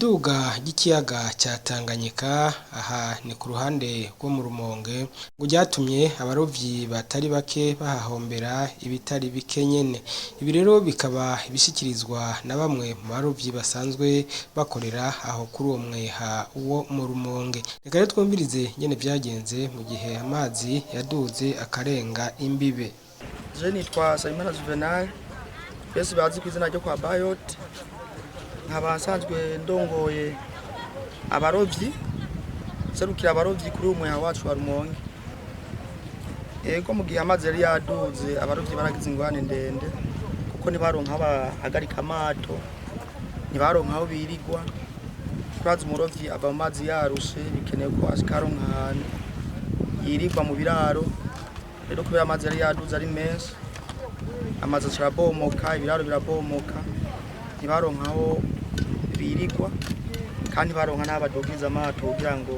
iduga ry'ikiyaga cya Tanganyika aha ni ku ruhande rwo mu Rumonge ngo ryatumye abarovyi batari bake bahahombera ibitari bike nyene. Ibi rero bikaba bishikirizwa na bamwe mu barovyi basanzwe bakorera aho kuri uwo mweha wo mu Rumonge. Reka rero twumvirize nyene vyagenze mu gihe amazi yaduze akarenga imbibe. Je nitwa Juvenal, bese bazi ku izina ryo kwa Bayot. Nkabasanzwe ndongoye abarovyi, serukira abarovyi kuri umwe wacu wa Rumonge. Ego mu gihe amazi yari yaduze abarovyi baragize ingwane ndende kuko ntibaronka abahagarika amato, ntibaronka aho birigwa. Twazi umurovyi ava mu mazi yarushe bikenewe ko ashikaronka ahantu yirigwa mu biraro. Rero kubera amazi yari yaduze ari menshi, amazi arabomoka, ibiraro birabomoka, ntibaronka aho birigwa kandi baronka n'abadogiza amato kugira ngo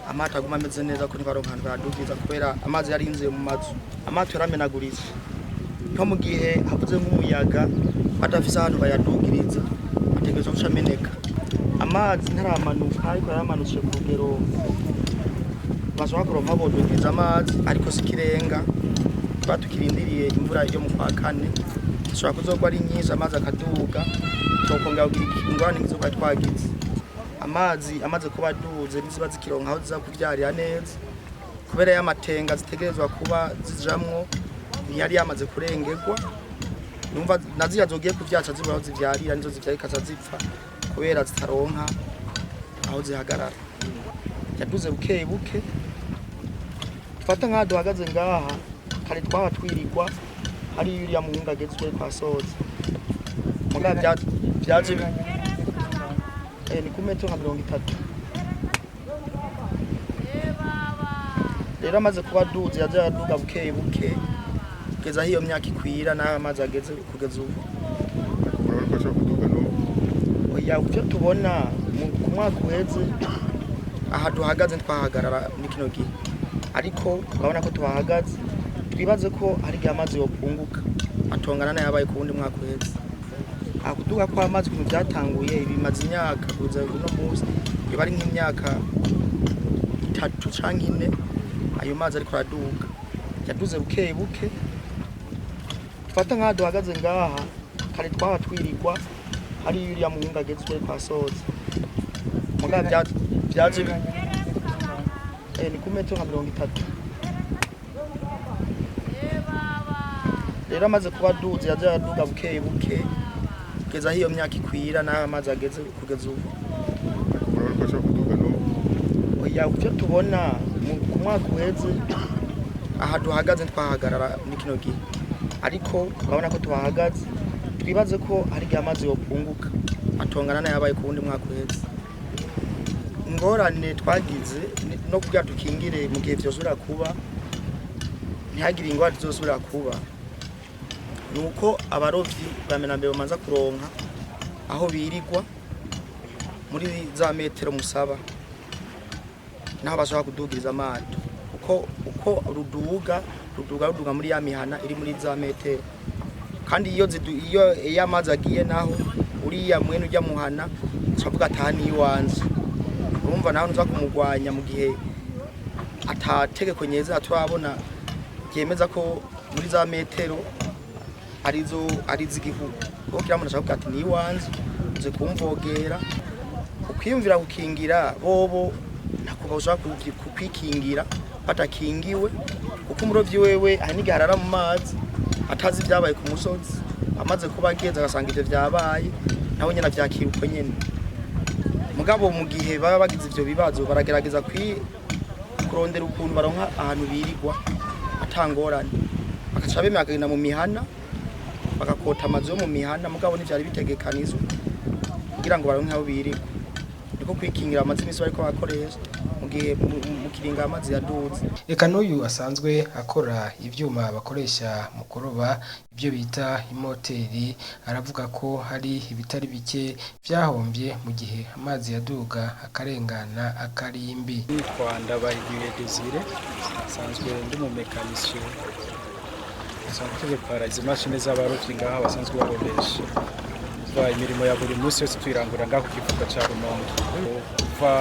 amato aguma ameze neza, ko ntibaronka ahantu badogiza kubera amazi yari yinjiye mu mazu, amato yaramenaguritse. Nko mu gihe havuze nk'umuyaga badafise ahantu bayadugiriza ategerezwa guca ameneka. Amazi ntaramanuka ariko yaramanutse ku rugero bashobora kuronka aho bodogiriza amazi, ariko sikirenga. Tuba tukirindiriye imvura yo mu kwa kane ishobora kuzogwa ari nyinshi, amazi akaduga tukongera kugira ingorane nk'izo twagize. Amazi amaze kuba aduze ntiziba zikironka aho ziza kuvyarira neza kubera y'amatenga zitegerezwa kuba zijamwo ntiyari yamaze kurengerwa. Numva naziya zogiye kuvyaca zibura aho zivyarira, nizo zivyarika zipfa kubera zitaronka aho zihagarara. Yaduze buke buke, fata nka duhagaze ngaha kare twaba twirigwa hari yuriya muhungu agezwe kwa Soza. Muga vyaje ni ku metero nka 30. Rero amaze kuba aduze yaje aduga buke buke kugeza hiyo myaka ikwira na amazi ageze kugeza ubu. Urabasha kuduga no oya uvyo tubona ku mwaka uheze aha duhagaze twahagarara ni kino gihe, ariko twabona ko tuhahagaze twibaze ko hari igihe amazi yopunguka atongana n'ayabaye ku wundi mwaka uheze. Akuduga kwa amazi ku byatanguye ibimaze imyaka kuza uno munsi biba ari nk'imyaka 3 canke 4 ayo mazi ariko araduga. Yaduze buke buke, fata nka duhagaze ngaha kare twaba twirigwa hari yuriya muhungu agezwe kwa Soza. Muga vyaje ni ku metero nka 30. Rero amaze kuba aduze yaje aduga buke buke kugeza hiyo myaka ikwira na amazi ageze kugeza ubu. urabasha kuduga no Oya uvyo tubona ku mwaka uheze aha duhagaze twahagarara ni kino gihe, ariko twabona ko tuhahagaze twibaze ko hari igihe amazi yopunguka atongana n'ayabaye ku wundi mwaka uheze. Ingorane twagize no kugira tukingire mu gihe vyosubira kuba ntihagire ingwara zosubira kuba, nuko abarovyi bamena mbere bamanza kuronka aho birigwa muri za metero musaba naho bashobora kudugiriza amato, uko ruduga muri ya mihana iri muri za metero. Kandi iyo amazi agiye naho uriya mwene ujya muhana cavuga atahani iwanze, urumva naho nza kumugwanya mu gihe atategeko nyeza turabona yemeza ko muri za metero arizigihugu. Kuko kiramuna cavuga ati ni iwanze uze kumvogera ukwiyumvira gukingira bobo nakuba ushaka kwikingira batakingiwe, kuko umurovyi wewe ahaniga harara mu mazi atazi vyabaye ku musozi, amaze kuba ageze agasanga ivyo vyabaye nawe nyene avyakira uko nyene. Mugabo mu gihe baba bagize ivyo bibazo baragerageza kurondera ukuntu baronka ahantu birigwa atangorane, bakaca bemera kugenda mu mihana bakakota amazu yo mu mihana. Mugabo ntivyari bitegekanizwe kugira ngo baronke aho birigwa, niko kwikingira amazi imisi bariko bakoresha mu gihe mu kiringa amazi yaduze. Eka n'uyu asanzwe akora ivyuma bakoresha mu kuroba ibyo bita imoteri aravuga ko hari ibitari bike vyahombye mu gihe amazi yaduga akarengana akarimbi. Nitwa Ndabahigiye Desire, asanzwe ndi mu mekanisyo, asanzwe tugipara izi mashini z'abarovyi ngaha basanzwe barobesha. urumva imirimo ya buri munsi yose tuyirangura ngaho ku kivuko ca Rumonge. Kuva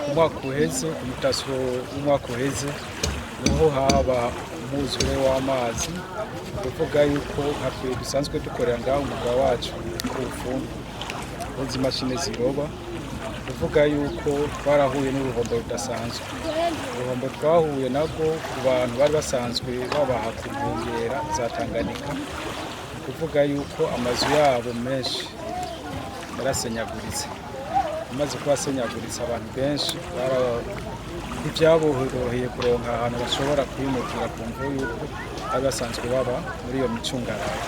ku mwaka uheze, ku mutasiro w'umwaka uheze niho haba umwuzure w'amazi, kuvuga yuko natwe dusanzwe dukorera ngaho umwuga wacu w'ubufundi uzi imashini ziroba, kuvuga yuko twarahuye n'uruhombo rudasanzwe. Uruhombo twahuye nabwo ku bantu bari basanzwe babaha ku nkengera za Tanganyika, kuvuga yuko amazu yabo menshi yarasenyaguritse. Amaze kuba asenyaguritse, abantu benshi ntibyaboroheye kuronka ahantu bashobora kwimukira ku mvo yuko bari basanzwe baba muri iyo micungararo.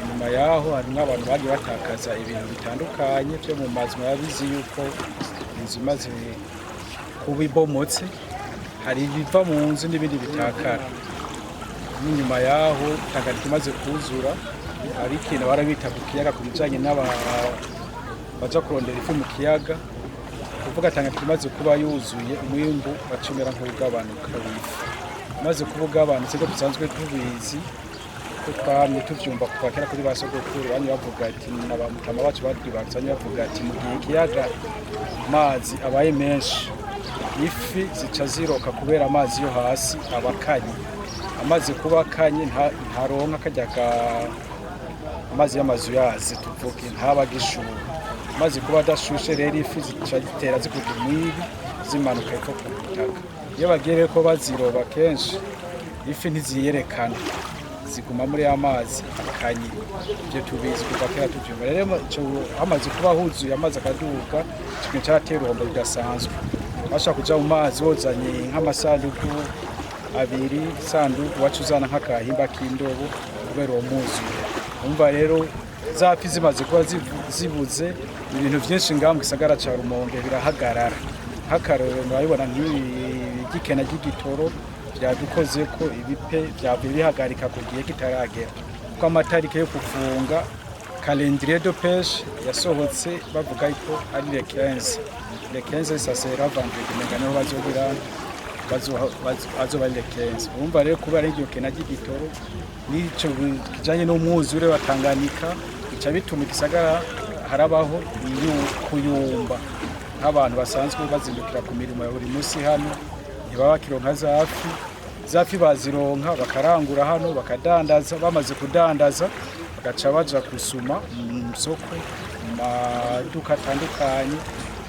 Inyuma yaho harimo abantu bagiye batakaza ibintu bitandukanye byo mu mazu, murabizi yuko inzu imaze kuba ibomotse hari ibiva mu nzu n'ibindi bitakara. N'inyuma yaho Tanganyika imaze kuzura, hari ikintu barabita ku kiyaga ku bijanye baja kurondera ifi mu kiyaga, kuvuga Tanganyika imaze kuba yuzuye, umwimbu wacumera nk'ugabanuka w'ifi. Maze kuba ugabanutse ko dusanzwe tubizi, ko twamye tuvyumva kuva kera kuri ba sogokuru banye bavuga ati n'abamutama bacu badwibatsanye bavuga ati mu gihe ikiyaga amazi abaye menshi ifi zica ziroka kubera amazi yo hasi abakanye. Amazi kuba kanye ntaronka kajyaga amazi y'amazu yazi tuvuge ntaba gishuha. Amazi kuba adashushe rero ifi zica zitera zikuja mwibi zimanuka epfo ku butaka. Iyo bagiye ko baziroba kenshi ifi ntiziyerekana, ziguma muri amazi akanye. Ibyo tubizi kuva kera tuvyumva. Rero amazi kuba huzuye amazi akaduka, ikintu cyatera uruhombo rudasanzwe. Basha kuja mu mazi wozanye nk'amasanduku abiri, sanduku wacu uzana nk'akahimba k'indobo kubera uwo mwuzure. Umva rero za fi zimaze kuba zibuze, ibintu byinshi ngaho mu gisagara ca Rumonge birahagarara. Nk'akarorero murabibona nk'igikena ry'igitoro byadukoze ko ibipe byavuye bihagarika ku gihe kitaragera, kuko amatariki yo kufunga calendrier de pêche yasohotse bavuga ko ari le 15. Le 15 ça sera vendredi, mengano bazoba le 15. Urumva rero kuba ari iryo kena ry'igitoro n'ico kijanye n'umwuzure wa Tanganyika bica bituma igisagara harabaho kuyumba. Nk'abantu basanzwe bazindukira ku mirimo ya buri munsi hano ntibaba bakironka zafi bazironka bakarangura hano bakadandaza, bamaze kudandaza bagaca baja gusuma mu soko mu maduka atandukanye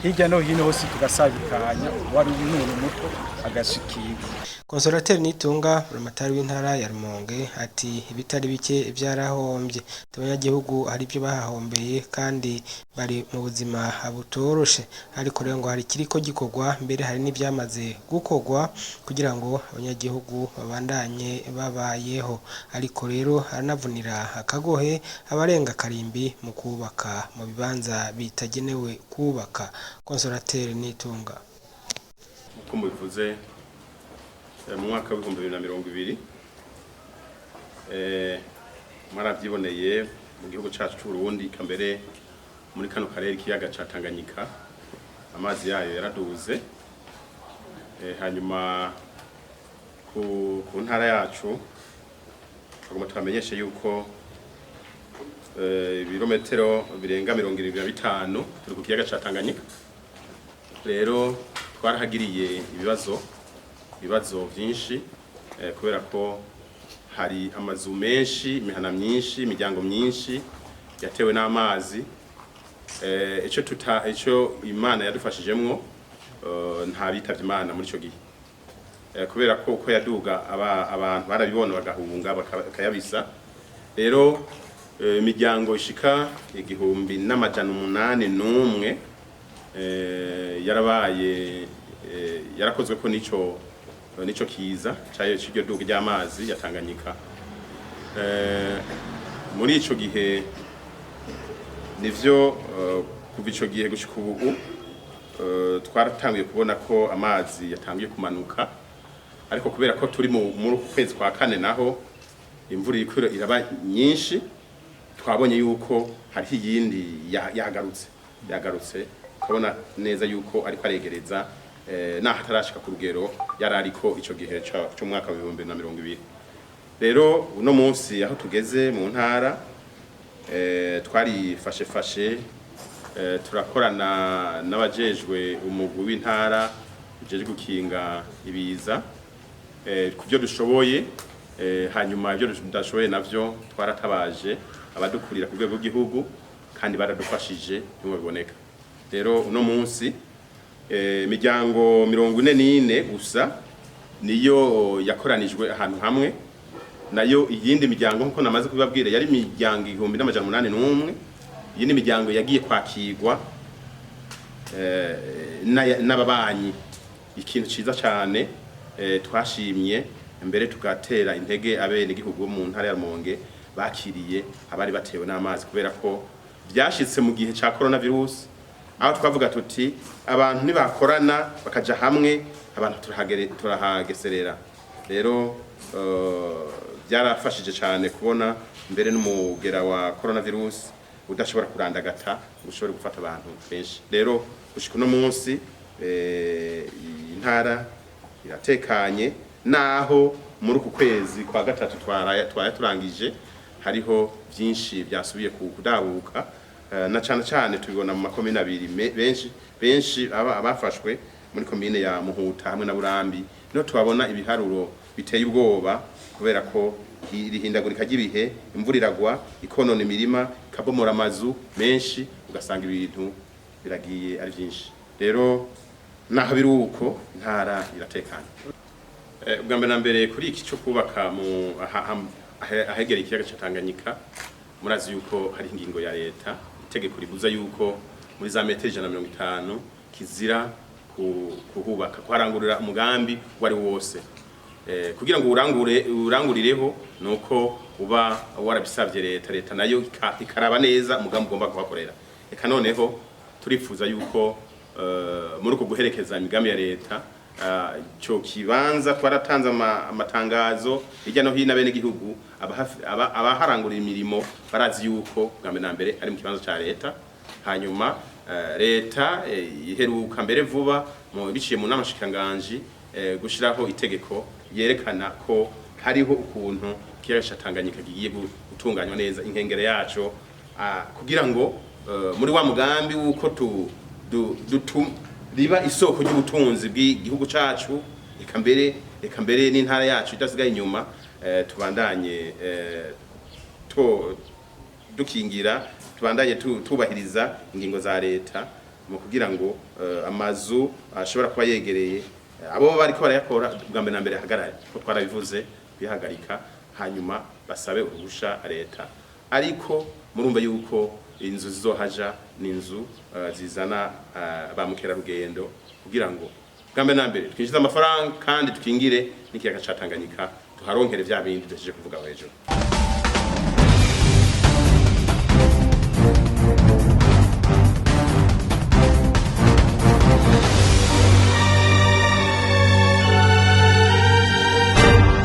hirya no hino hose, tugasabikanya wari umuntu muto agashikirwa. Konsolateri Nitunga buramatari w'intara ya Rumonge ati ibitari bike byarahombye, abanyagihugu hari ibyo bahahombeye kandi bari mu buzima butoroshe, ariko rero ngo hari kiriko gikorwa, mbere hari n'ibyamaze gukorwa kugira ngo abanyagihugu babandanye babayeho. Ariko rero aranavunira akagohe abarenga karimbi mu kubaka mu bibanza bitagenewe kubaka. Konsolateri Nitunga uko mubivuze mu mwaka wa 2020 mwarabyiboneye mu gihugu cyacu cy'u Burundi, kambere muri kano karere kiyaga ca Tanganyika amazi yayo yaraduze. Hanyuma ku ntara yacu tugomba twamenyeshe yuko ibirometero birenga 25 turi ku kiyaga ca Tanganyika. Rero twarahagiriye ibibazo byinshi kubera ko hari amazu menshi, imihana myinshi, imiryango myinshi yatewe n'amazi. Ico Imana yadufashijemwo nta bitavye Imana muri ico gihe, kubera ko uko yaduga abantu barabibona bagahunga bakayabisa. Rero imiryango ishika 1801 yarabaye yarakozwe ko nico kiza cyayo cy'iryo duga ry'amazi ya Tanganyika. Muri ico gihe nivyo kuva ico gihe gushika ubu twaratangiye kubona ko amazi yatangiye kumanuka, ariko kubera ko turi mu kwezi kwa kane naho imvura iraba nyinshi, twabonye yuko hari iyindi yagarutse kubona neza yuko ariko aregereza naho atarashika ku rugero yari ariko ico gihe cyo mwaka wa 2020. Rero uno munsi aho tugeze mu ntara twarifashe turakorana n'abajejwe umugwi w'intara ujeje gukinga ibiza ku byo dushoboye, hanyuma ibyo tudashoboye navyo twaratabaje abadukurira ku rwego rw'igihugu kandi baradufashije bimwe biboneka. Rero uno munsi imiryango 44 gusa niyo yakoranijwe ahantu hamwe, nayo iyindi miryango nkuko namaze kubibabwira yari imiryango 1801. Iyindi miryango yagiye kwakirwa n'ababanyi. Ikintu ciza cyane twashimye mbere tugatera intege abene igihugu mu ntara ya Rumonge bakiriye abari batewe n'amazi, kubera ko byashitse mu gihe ca coronavirus, aho twavuga tuti abantu nibakorana bakaja hamwe abantu turahageserera. Rero byarafashije cyane kubona mbere n'umugera wa coronavirus udashobora kurandagata ushobora gufata abantu benshi. Rero gushika no munsi intara iratekanye, naho muri uku kwezi kwa gatatu turangije hariho byinshi byasubiye kudabuka, na cyane tubibona mu makomine abiri benshi abafashwe muri komine ya Muhuta hamwe na Burambi. No tubabona ibiharuro biteye ubwoba kubera ko irihindagurika ry'ibihe, imvura iragwa ikonona imirima, ikabomora amazu menshi, ugasanga ibintu biragiye ari byinshi. Rero naho biri uko intara iratekanye. Ubwa mbere na mbere kuri iki cyo kubaka mu ahegera ikiyaga cya Tanganyika, murazi yuko hari ingingo ya leta itegeko ribuza yuko muri za metero 150 kizira kuhubaka kuharangurira umugambi wari wose. Kugira ngo urangurireho nuko uba warabisavye leta nayo ikaraba neza umugambi ugomba kuhakorera. Eka noneho turifuza yuko muri uko guherekeza imigambi ya leta cyo kibanza twaratanze amatangazo hirya no hino bene gihugu abaharangurira imirimo barazi yuko bwa mbere na mbere ari mu kibanza ca leta. Hanyuma leta iheruka mbere vuba mu biciye mu namashikanganje gushiraho itegeko yerekana ko hariho ukuntu ikiyaga cya Tanganyika gigiye gutunganywa neza inkengere yaco, kugira ngo muri wa mugambi wuko riba isoko ry'ubutunzi bw'igihugu cacu, eka mbere n'intara yacu idasigaye inyuma, tubandanye dukingira, tubandanye tubahiriza ingingo za leta mu kugira ngo amazu ashobora kuba yegereye abo bariko barayakora bwa mbere na mbere hagarare, ko twarabivuze bihagarika, hanyuma basabe uruhusha leta. Ariko murumva yuko inzu zizohaja n'inzu zizana ba mukerarugendo, kugira ngo bwa mbere na mbere twinjize amafaranga kandi tukingire n'ikiyaga cya Tanganyika tuharonkere vya bindi duhejeje kuvuga hejuru.